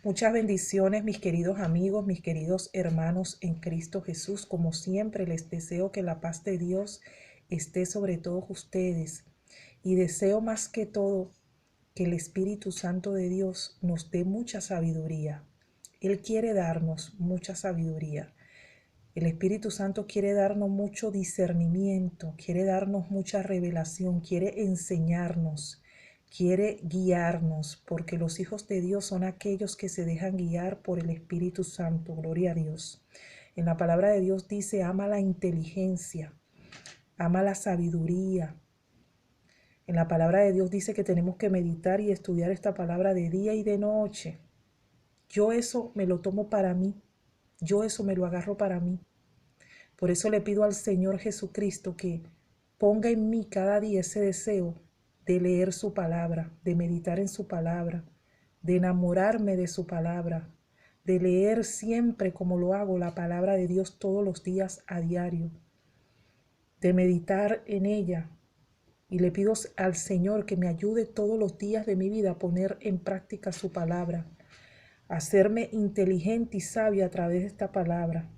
Muchas bendiciones, mis queridos amigos, mis queridos hermanos en Cristo Jesús. Como siempre, les deseo que la paz de Dios esté sobre todos ustedes. Y deseo más que todo que el Espíritu Santo de Dios nos dé mucha sabiduría. Él quiere darnos mucha sabiduría. El Espíritu Santo quiere darnos mucho discernimiento, quiere darnos mucha revelación, quiere enseñarnos, quiere guiarnos, porque los hijos de Dios son aquellos que se dejan guiar por el Espíritu Santo. Gloria a Dios. En la palabra de Dios dice, ama la inteligencia, ama la sabiduría. En la palabra de Dios dice que tenemos que meditar y estudiar esta palabra de día y de noche. Yo eso me lo tomo para mí. Yo eso me lo agarro para mí. Por eso le pido al Señor Jesucristo que ponga en mí cada día ese deseo de leer su palabra, de meditar en su palabra, de enamorarme de su palabra, de leer siempre como lo hago la palabra de Dios todos los días a diario, de meditar en ella. Y le pido al Señor que me ayude todos los días de mi vida a poner en práctica su palabra, a hacerme inteligente y sabia a través de esta palabra,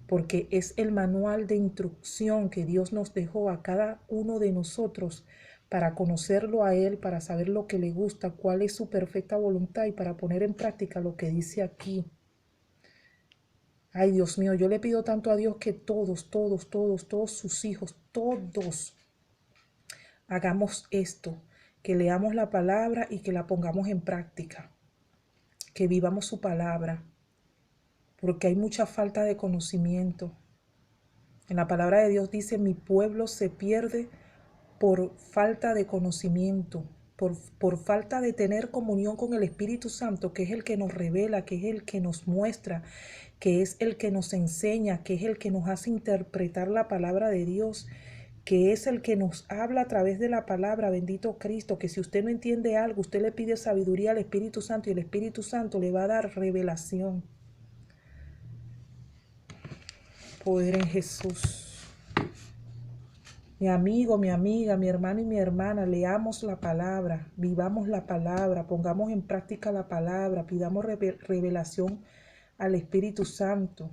porque es el manual de instrucción que Dios nos dejó a cada uno de nosotros para conocerlo a Él, para saber lo que le gusta, cuál es su perfecta voluntad y para poner en práctica lo que dice aquí. Ay, Dios mío, yo le pido tanto a Dios que todos sus hijos, todos hagamos esto, que leamos la palabra y que la pongamos en práctica, que vivamos su palabra, porque hay mucha falta de conocimiento. En la palabra de Dios dice, mi pueblo se pierde por falta de conocimiento, por falta de tener comunión con el Espíritu Santo, que es el que nos revela, que es el que nos muestra, que es el que nos enseña, que es el que nos hace interpretar la palabra de Dios, que es el que nos habla a través de la palabra. Bendito Cristo, que si usted no entiende algo, usted le pide sabiduría al Espíritu Santo y el Espíritu Santo le va a dar revelación. Poder en Jesús. Mi amigo, mi amiga, mi hermano y mi hermana, leamos la palabra, vivamos la palabra, pongamos en práctica la palabra, pidamos revelación al Espíritu Santo.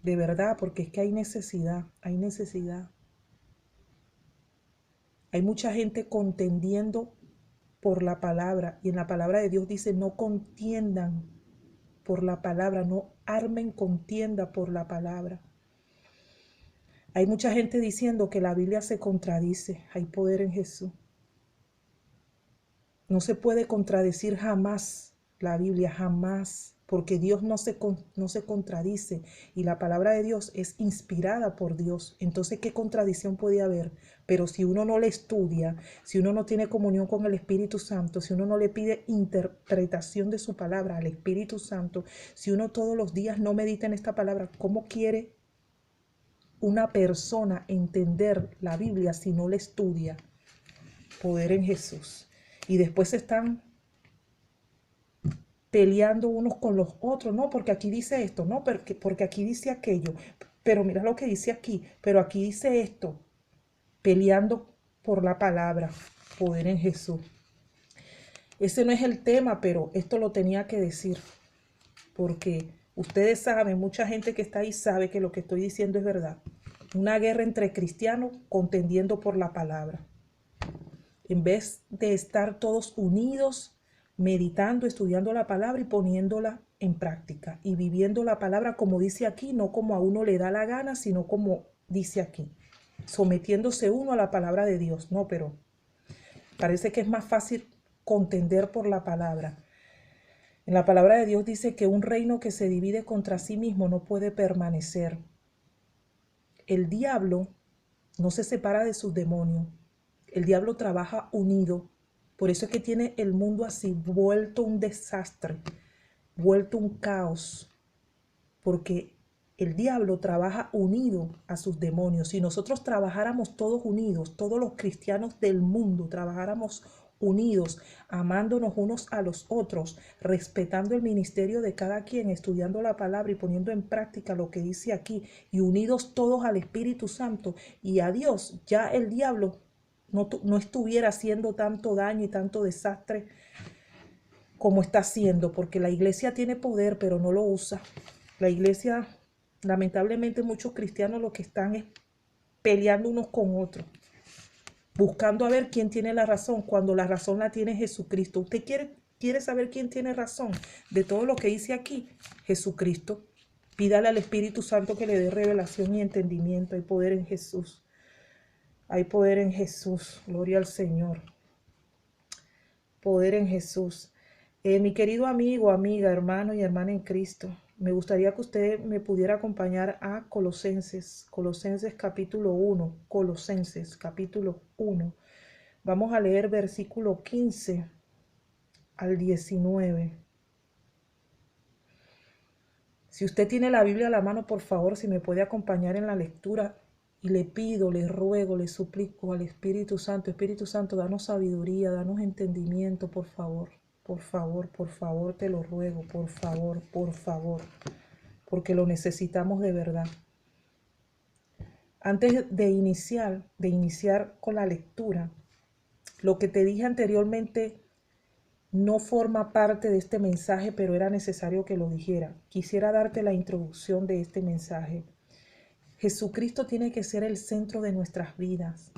De verdad, porque es que hay necesidad, hay necesidad. Hay mucha gente contendiendo por la palabra y en la palabra de Dios dice, no contiendan por la palabra, no armen contienda por la palabra. Hay mucha gente diciendo que la Biblia se contradice. Hay poder en Jesús. No se puede contradecir jamás la Biblia, jamás, porque Dios no se contradice y la palabra de Dios es inspirada por Dios. Entonces, ¿qué contradicción puede haber? Pero si uno no le estudia, si uno no tiene comunión con el Espíritu Santo, si uno no le pide interpretación de su palabra al Espíritu Santo, si uno todos los días no medita en esta palabra, ¿cómo quiere una persona entender la Biblia si no la estudia? Poder en Jesús. Y después están peleando unos con los otros, no, porque aquí dice esto, no, porque aquí dice aquello, pero mira lo que dice aquí, pero aquí dice esto, peleando por la palabra, poder en Jesús. Ese no es el tema, pero esto lo tenía que decir, porque ustedes saben, mucha gente que está ahí sabe que lo que estoy diciendo es verdad. Una guerra entre cristianos contendiendo por la palabra. En vez de estar todos unidos, meditando, estudiando la palabra y poniéndola en práctica y viviendo la palabra como dice aquí, no como a uno le da la gana, sino como dice aquí, sometiéndose uno a la palabra de Dios. No, pero parece que es más fácil contender por la palabra. En la palabra de Dios dice que un reino que se divide contra sí mismo no puede permanecer. El diablo no se separa de sus demonios. El diablo trabaja unido. Por eso es que tiene el mundo así, vuelto un desastre, vuelto un caos. Porque el diablo trabaja unido a sus demonios. Si nosotros trabajáramos todos unidos, todos los cristianos del mundo trabajáramos unidos, amándonos unos a los otros, respetando el ministerio de cada quien, estudiando la palabra y poniendo en práctica lo que dice aquí, y unidos todos al Espíritu Santo y a Dios, ya el diablo no estuviera haciendo tanto daño y tanto desastre como está haciendo, porque la iglesia tiene poder, pero no lo usa. La iglesia, lamentablemente, muchos cristianos lo que están es peleando unos con otros, buscando a ver quién tiene la razón, cuando la razón la tiene Jesucristo. ¿Usted quiere saber quién tiene razón de todo lo que dice aquí? Jesucristo. Pídale al Espíritu Santo que le dé revelación y entendimiento. Hay poder en Jesús. Hay poder en Jesús. Gloria al Señor. Poder en Jesús. Mi querido amigo, amiga, hermano y hermana en Cristo, me gustaría que usted me pudiera acompañar a Colosenses capítulo 1, Colosenses capítulo 1. Vamos a leer versículo 15 al 19. Si usted tiene la Biblia a la mano, por favor, si me puede acompañar en la lectura, y le pido, le ruego, le suplico al Espíritu Santo, danos sabiduría, danos entendimiento, por favor. Por favor, te lo ruego, por favor, porque lo necesitamos de verdad. Antes de iniciar con la lectura, lo que te dije anteriormente no forma parte de este mensaje, pero era necesario que lo dijera. Quisiera darte la introducción de este mensaje. Jesucristo tiene que ser el centro de nuestras vidas.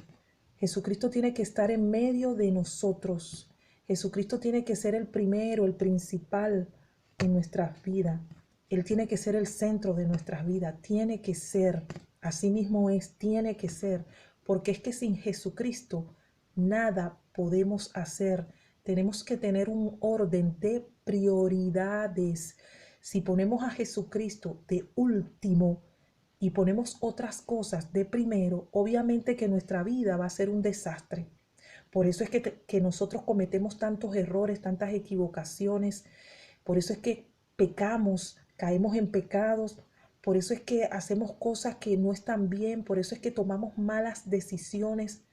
Jesucristo tiene que estar en medio de nosotros. Jesucristo tiene que ser el primero, el principal en nuestras vidas. Él tiene que ser el centro de nuestras vidas. Tiene que ser. Así mismo es, tiene que ser. Porque es que sin Jesucristo nada podemos hacer. Tenemos que tener un orden de prioridades. Si ponemos a Jesucristo de último y ponemos otras cosas de primero, obviamente que nuestra vida va a ser un desastre. Por eso es que nosotros cometemos tantos errores, tantas equivocaciones. Por eso es que pecamos, caemos en pecados. Por eso es que hacemos cosas que no están bien. Por eso es que tomamos malas decisiones.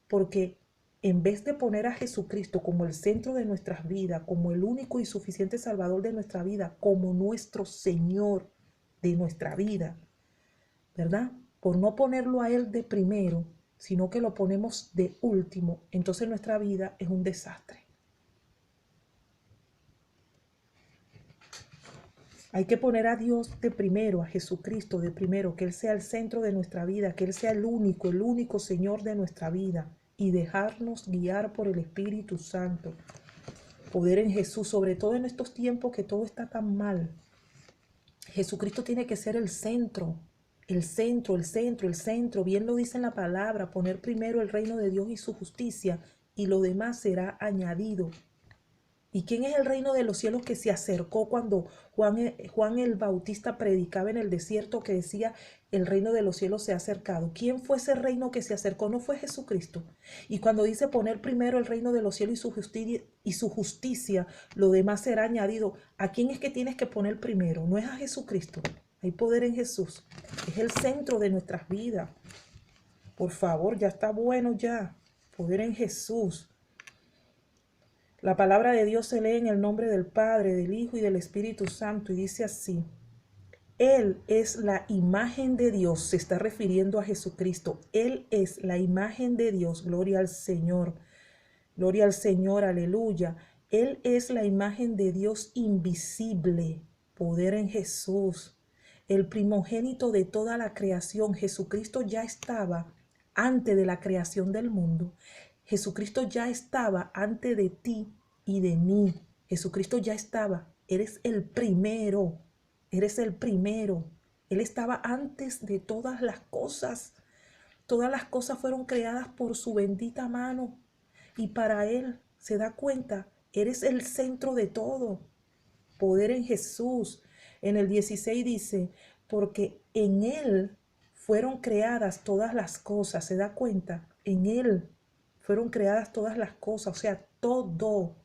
Porque en vez de poner a Jesucristo como el centro de nuestras vidas, como el único y suficiente Salvador de nuestra vida, como nuestro Señor de nuestra vida, ¿verdad? Por no ponerlo a Él de primero, sino que lo ponemos de último, entonces nuestra vida es un desastre. Hay que poner a Dios de primero, a Jesucristo de primero, que Él sea el centro de nuestra vida, que Él sea el único Señor de nuestra vida, y dejarnos guiar por el Espíritu Santo. Poder en Jesús, sobre todo en estos tiempos que todo está tan mal. Jesucristo tiene que ser el centro. El centro, bien lo dice en la palabra, poner primero el reino de Dios y su justicia, y lo demás será añadido. ¿Y quién es el reino de los cielos que se acercó cuando Juan el Bautista predicaba en el desierto, que decía, el reino de los cielos se ha acercado? ¿Quién fue ese reino que se acercó? No fue Jesucristo. Y cuando dice poner primero el reino de los cielos y su justicia, lo demás será añadido. ¿A quién es que tienes que poner primero? No es a Jesucristo. Hay poder en Jesús. Es el centro de nuestras vidas. Por favor, ya está bueno ya. Poder en Jesús. La palabra de Dios se lee en el nombre del Padre, del Hijo y del Espíritu Santo, y dice así: Él es la imagen de Dios. Se está refiriendo a Jesucristo. Él es la imagen de Dios. Gloria al Señor. Gloria al Señor. Aleluya. Él es la imagen de Dios invisible. Poder en Jesús. El primogénito de toda la creación. Jesucristo ya estaba antes de la creación del mundo. Jesucristo ya estaba antes de ti y de mí. Jesucristo ya estaba. Eres el primero. Eres el primero. Él estaba antes de todas las cosas. Todas las cosas fueron creadas por su bendita mano. Y para Él, se da cuenta, eres el centro de todo. Poder en Jesús. En el 16 dice, porque en Él fueron creadas todas las cosas. ¿Se da cuenta? En Él fueron creadas todas las cosas. O sea, todo.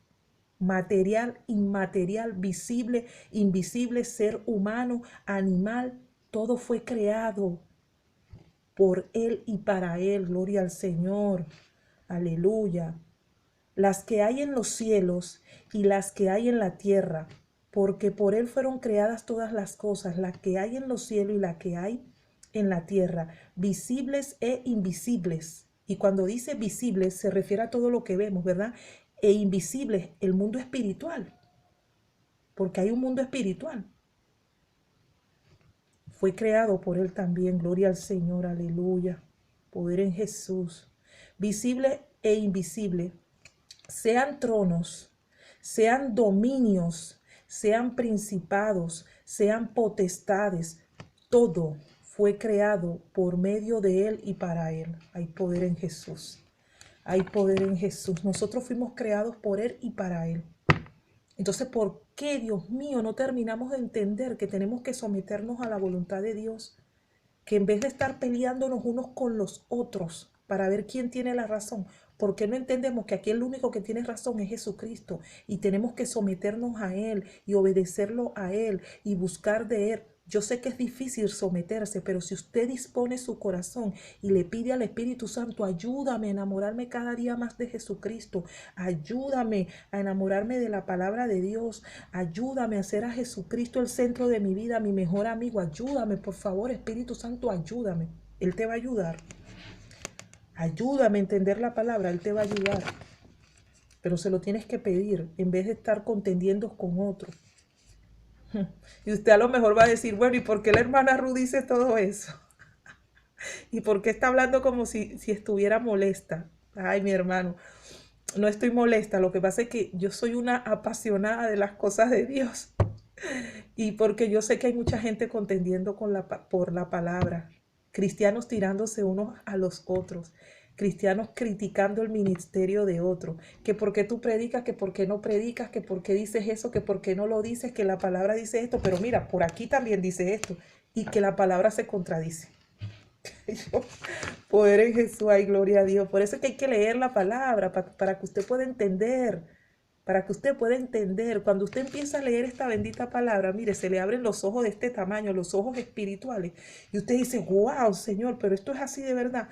Material, inmaterial, visible, invisible, ser humano, animal, todo fue creado por Él y para Él. Gloria al Señor. Aleluya. Las que hay en los cielos y las que hay en la tierra, porque por Él fueron creadas todas las cosas, las que hay en los cielos y las que hay en la tierra, visibles e invisibles. Y cuando dice visibles se refiere a todo lo que vemos, ¿verdad? E invisibles, el mundo espiritual. porque hay un mundo espiritual. Fue creado por Él también. Gloria al Señor, aleluya. Poder en Jesús. Visible e invisible. Sean tronos, sean dominios, sean principados, sean potestades. Todo fue creado por medio de Él y para Él. Hay poder en Jesús. Hay poder en Jesús. Nosotros fuimos creados por Él y para Él. Entonces, ¿por qué, Dios mío, no terminamos de entender que tenemos que someternos a la voluntad de Dios? Que en vez de estar peleándonos unos con los otros para ver quién tiene la razón, ¿por qué no entendemos que aquí el único que tiene razón es Jesucristo? Y tenemos que someternos a Él y obedecerlo a Él y buscar de Él. Yo sé que es difícil someterse, pero si usted dispone su corazón y le pide al Espíritu Santo, ayúdame a enamorarme cada día más de Jesucristo, ayúdame a enamorarme de la palabra de Dios, ayúdame a hacer a Jesucristo el centro de mi vida, mi mejor amigo, ayúdame, por favor, Espíritu Santo, ayúdame. Él te va a ayudar. Ayúdame a entender la palabra, Él te va a ayudar. Pero se lo tienes que pedir en vez de estar contendiendo con otro. Y usted a lo mejor va a decir, bueno, ¿y por qué la hermana Ruth dice todo eso? ¿Y por qué está hablando como si estuviera molesta? Ay, mi hermano, no estoy molesta. Lo que pasa es que yo soy una apasionada de las cosas de Dios. Y porque yo sé que hay mucha gente contendiendo por la palabra. Cristianos tirándose unos a los otros. Cristianos criticando el ministerio de otro. Que por qué tú predicas, que por qué no predicas, que por qué dices eso, que por qué no lo dices, que la palabra dice esto. Pero mira, por aquí también dice esto. Y que la palabra se contradice. Poder en Jesús, ay, gloria a Dios. Por eso es que hay que leer la palabra para que usted pueda entender. Para que usted pueda entender, cuando usted empieza a leer esta bendita palabra, mire, se le abren los ojos de este tamaño, los ojos espirituales. Y usted dice, wow, Señor, pero esto es así de verdad.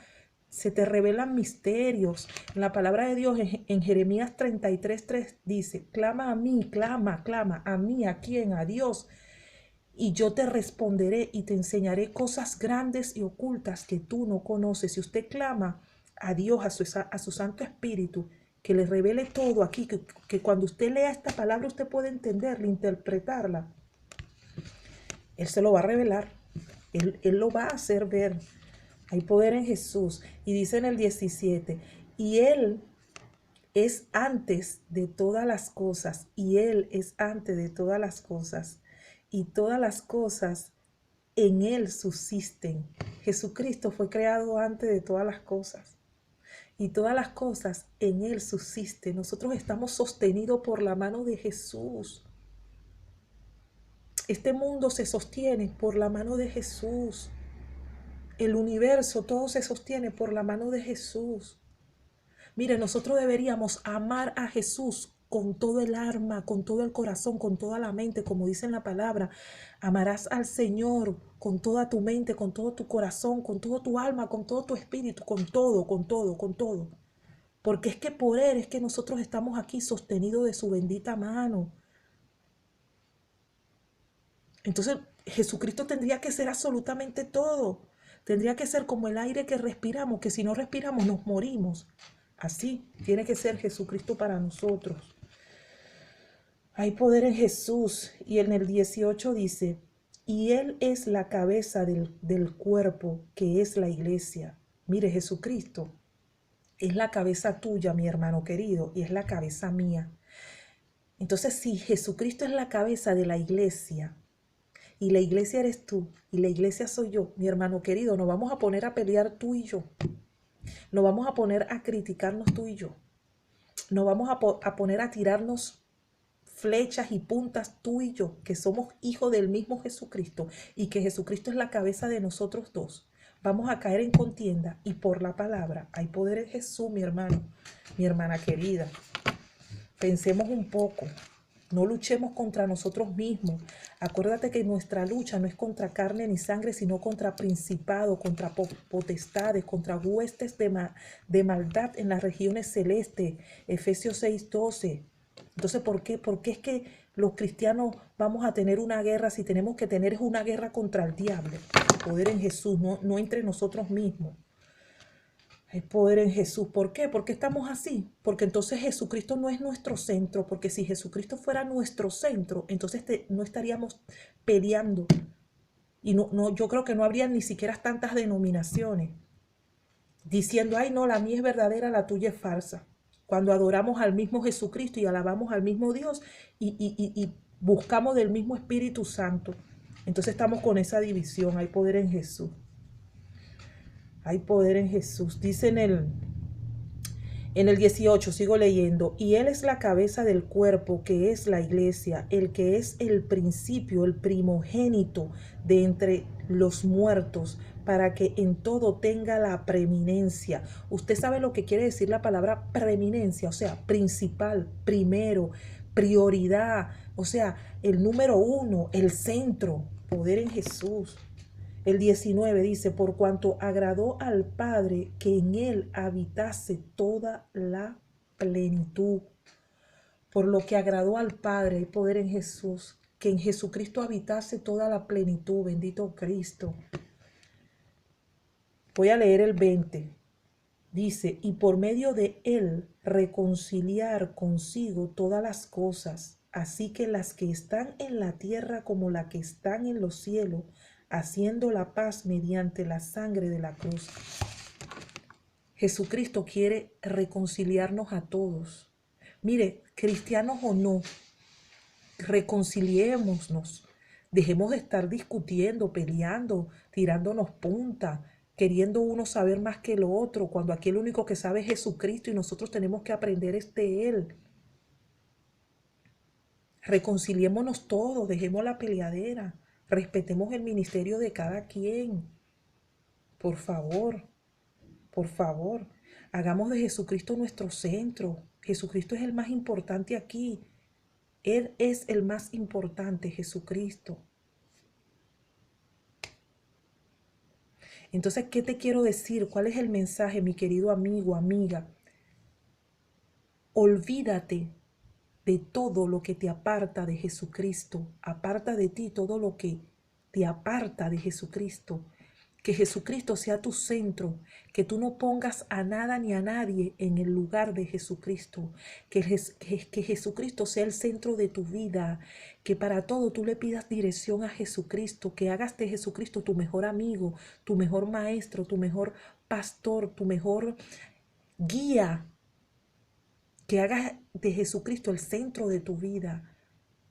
Se te revelan misterios. En la palabra de Dios, en Jeremías 33:3 dice, clama a mí, clama a mí, ¿a quién? A Dios. Y yo te responderé y te enseñaré cosas grandes y ocultas que tú no conoces. Si usted clama a Dios, a su Santo Espíritu, que le revele todo aquí, que cuando usted lea esta palabra usted puede entenderla, interpretarla. Él se lo va a revelar. Él lo va a hacer ver. Hay poder en Jesús. Y dice en el 17, y Él es antes de todas las cosas. Y Él es antes de todas las cosas. Y todas las cosas en Él subsisten. Jesucristo fue creado antes de todas las cosas. Y todas las cosas en Él subsisten. Nosotros estamos sostenidos por la mano de Jesús. Este mundo se sostiene por la mano de Jesús. El universo, todo se sostiene por la mano de Jesús. Mire, nosotros deberíamos amar a Jesús con todo el alma, con todo el corazón, con toda la mente, como dice en la palabra. Amarás al Señor con toda tu mente, con todo tu corazón, con todo tu alma, con todo tu espíritu, con todo, con todo, con todo. Porque es que por Él es que nosotros estamos aquí sostenidos de su bendita mano. Entonces Jesucristo tendría que ser absolutamente todo. Tendría que ser como el aire que respiramos, que si no respiramos nos morimos. Así tiene que ser Jesucristo para nosotros. Hay poder en Jesús. Y en el 18 dice, y Él es la cabeza del cuerpo, que es la iglesia. Mire, Jesucristo es la cabeza tuya, mi hermano querido, y es la cabeza mía. Entonces, si Jesucristo es la cabeza de la iglesia, y la iglesia eres tú, y la iglesia soy yo, mi hermano querido, nos vamos a poner a pelear tú y yo. Nos vamos a poner a criticarnos tú y yo. Nos vamos a poner a tirarnos flechas y puntas tú y yo, que somos hijos del mismo Jesucristo y que Jesucristo es la cabeza de nosotros dos. Vamos a caer en contienda y por la palabra hay poder en Jesús, mi hermano, mi hermana querida. Pensemos un poco. No luchemos contra nosotros mismos. Acuérdate que nuestra lucha no es contra carne ni sangre, sino contra principados, contra potestades, contra huestes de maldad en las regiones celestes. Efesios 6:12. Entonces, ¿por qué? Porque es que los cristianos vamos a tener una guerra, si tenemos que tener una guerra contra el diablo. Poder en Jesús, no entre nosotros mismos. Hay poder en Jesús. ¿Por qué? Porque estamos así. Porque entonces Jesucristo no es nuestro centro. Porque si Jesucristo fuera nuestro centro, entonces no estaríamos peleando. Y yo creo que no habría ni siquiera tantas denominaciones diciendo, ay, no, la mía es verdadera, la tuya es falsa. Cuando adoramos al mismo Jesucristo y alabamos al mismo Dios y buscamos del mismo Espíritu Santo. Entonces estamos con esa división. Hay poder en Jesús. Hay poder en Jesús. Dice en el 18, sigo leyendo, y Él es la cabeza del cuerpo, que es la iglesia, el que es el principio, el primogénito de entre los muertos, para que en todo tenga la preeminencia. Usted sabe lo que quiere decir la palabra preeminencia, o sea, principal, primero, prioridad, o sea, el número uno, el centro, poder en Jesús. El 19 dice, por cuanto agradó al Padre que en él habitase toda la plenitud. Por lo que agradó al Padre, el poder en Jesús, que en Jesucristo habitase toda la plenitud. Bendito Cristo. Voy a leer el 20. Dice, y por medio de él reconciliar consigo todas las cosas, así que las que están en la tierra como las que están en los cielos, haciendo la paz mediante la sangre de la cruz. Jesucristo quiere reconciliarnos a todos. Mire, cristianos o no, reconciliémonos. Dejemos de estar discutiendo, peleando, tirándonos punta, queriendo uno saber más que lo otro, cuando aquí el único que sabe es Jesucristo y nosotros tenemos que aprender de Él. Reconciliémonos todos, dejemos la peleadera, respetemos el ministerio de cada quien. Por favor, hagamos de Jesucristo nuestro centro. Jesucristo es el más importante aquí. Él es el más importante, Jesucristo. Entonces, ¿qué te quiero decir? ¿Cuál es el mensaje, mi querido amigo, amiga? Olvídate de todo lo que te aparta de Jesucristo. Aparta de ti todo lo que te aparta de Jesucristo. Que Jesucristo sea tu centro, que tú no pongas a nada ni a nadie en el lugar de Jesucristo, que Jesucristo sea el centro de tu vida, que para todo tú le pidas dirección a Jesucristo, que hagas de Jesucristo tu mejor amigo, tu mejor maestro, tu mejor pastor, tu mejor guía, que hagas de Jesucristo el centro de tu vida,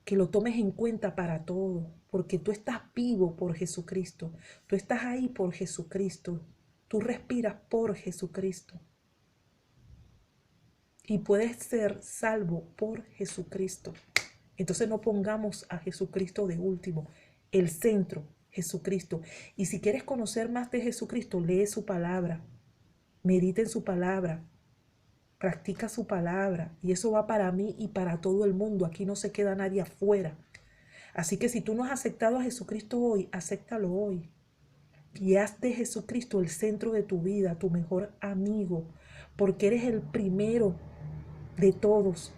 que lo tomes en cuenta para todo, porque tú estás vivo por Jesucristo, tú estás ahí por Jesucristo, tú respiras por Jesucristo y puedes ser salvo por Jesucristo. Entonces no pongamos a Jesucristo de último, el centro, Jesucristo. Y si quieres conocer más de Jesucristo, lee su palabra, medita en su palabra, practica su palabra, y eso va para mí y para todo el mundo. Aquí no se queda nadie afuera. Así que si tú no has aceptado a Jesucristo hoy, acéptalo hoy. Y haz de Jesucristo el centro de tu vida, tu mejor amigo, porque eres el primero de todos.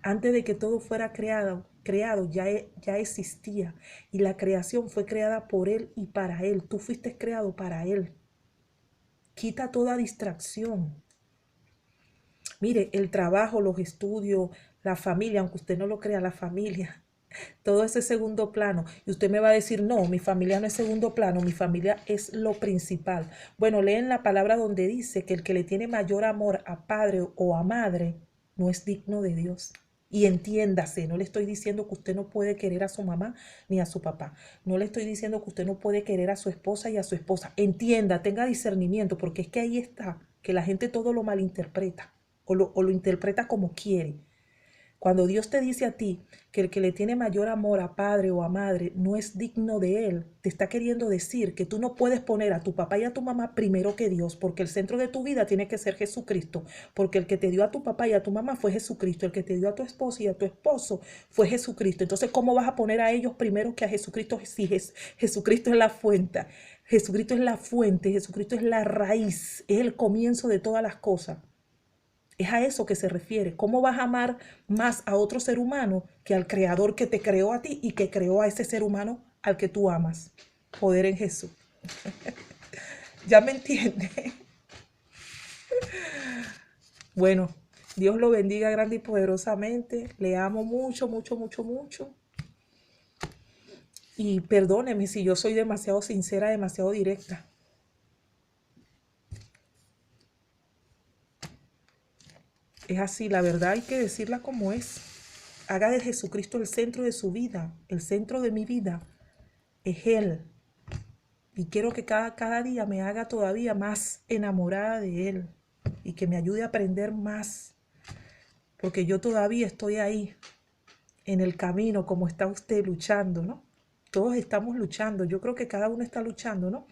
Antes de que todo fuera creado ya existía. Y la creación fue creada por Él y para Él. Tú fuiste creado para Él. Quita toda distracción. Mire, el trabajo, los estudios, la familia, aunque usted no lo crea, la familia, todo ese segundo plano. Y usted me va a decir, no, mi familia no es segundo plano, mi familia es lo principal. Bueno, leen la palabra donde dice que el que le tiene mayor amor a padre o a madre no es digno de Dios. Y entiéndase, no le estoy diciendo que usted no puede querer a su mamá ni a su papá. No le estoy diciendo que usted no puede querer a su esposa y a su esposa. Entienda, tenga discernimiento, porque es que ahí está, que la gente todo lo malinterpreta o lo interpreta como quiere. Cuando Dios te dice a ti que el que le tiene mayor amor a padre o a madre no es digno de Él, te está queriendo decir que tú no puedes poner a tu papá y a tu mamá primero que Dios, porque el centro de tu vida tiene que ser Jesucristo, porque el que te dio a tu papá y a tu mamá fue Jesucristo, el que te dio a tu esposa y a tu esposo fue Jesucristo. Entonces, ¿cómo vas a poner a ellos primero que a Jesucristo si Jesucristo es la fuente? Jesucristo es la fuente, Jesucristo es la raíz, es el comienzo de todas las cosas. Es a eso que se refiere. ¿Cómo vas a amar más a otro ser humano que al Creador que te creó a ti y que creó a ese ser humano al que tú amas? Poder en Jesús. ¿Ya me entiendes? Bueno, Dios lo bendiga grande y poderosamente. Le amo mucho, mucho, mucho, mucho. Y perdóneme si yo soy demasiado sincera, demasiado directa. Es así, la verdad hay que decirla como es. Haga de Jesucristo el centro de su vida, el centro de mi vida. Es Él. Y quiero que cada día me haga todavía más enamorada de Él. Y que me ayude a aprender más. Porque yo todavía estoy ahí, en el camino, como está usted luchando, ¿no? Todos estamos luchando. Yo creo que cada uno está luchando, ¿no?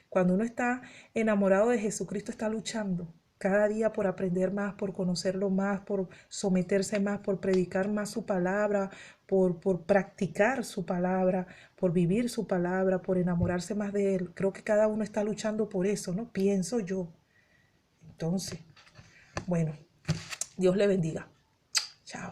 Cuando uno está enamorado de Jesucristo, está luchando cada día por aprender más, por conocerlo más, por someterse más, por predicar más su palabra, por practicar su palabra, por vivir su palabra, por enamorarse más de Él. Creo que cada uno está luchando por eso, ¿no? Pienso yo. Entonces, bueno, Dios le bendiga. Chao.